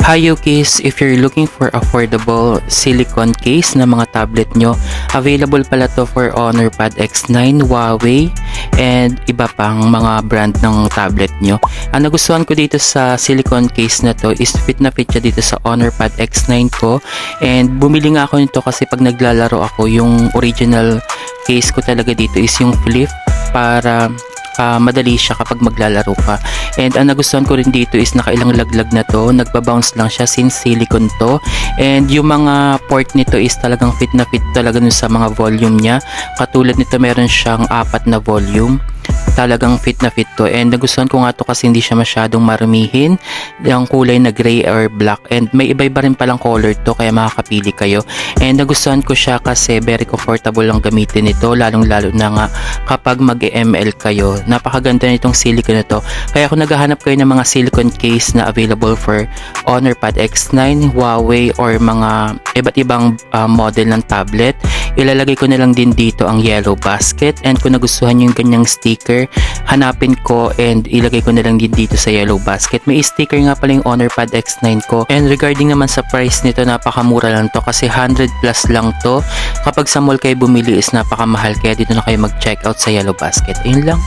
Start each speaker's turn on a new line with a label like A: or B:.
A: Hi Yukis, if you're looking for affordable silicone case na mga tablet nyo, available pala to for Honor Pad X9, Huawei, and iba pang mga brand ng tablet nyo. Ang nagustuhan ko dito sa silicone case na to is fit na fit siya dito sa Honor Pad X9 ko, and bumili nga ako nito kasi pag naglalaro ako, yung original case ko talaga dito is yung flip para madali siya kapag maglalaro ka. And ang nagustuhan ko rin dito is nakailang laglag na to, nagbabounce lang siya since silicone to, and yung mga port nito is talagang fit na fit talaga nun sa mga volume niya. Katulad nito meron siyang 4 na volume, talagang fit na fit to, and nagustuhan ko nga to kasi hindi siya masyadong marumihin, yung kulay na gray or black, and may iba-iba rin palang color to kaya makakapili kayo. And nagustuhan ko siya kasi very comfortable lang gamitin ito, lalong lalo na nga kapag mag-ML kayo. Napakaganda nitong silicone na to, kaya kung naghahanap kayo ng mga silicone case na available for Honor Pad X9, Huawei, or mga iba't ibang model ng tablet, ilalagay ko na lang din dito ang yellow basket. And kung nagustuhan nyo yung ganyang sticker, hanapin ko and ilagay ko na lang din dito sa yellow basket. May sticker nga pala yung Honor Pad X9 ko, and regarding naman sa price nito, napakamura lang to kasi 100 plus lang to. Kapag sa mall kayo bumili is napakamahal, kaya dito na kayo mag check out sa yellow basket. Ayun lang.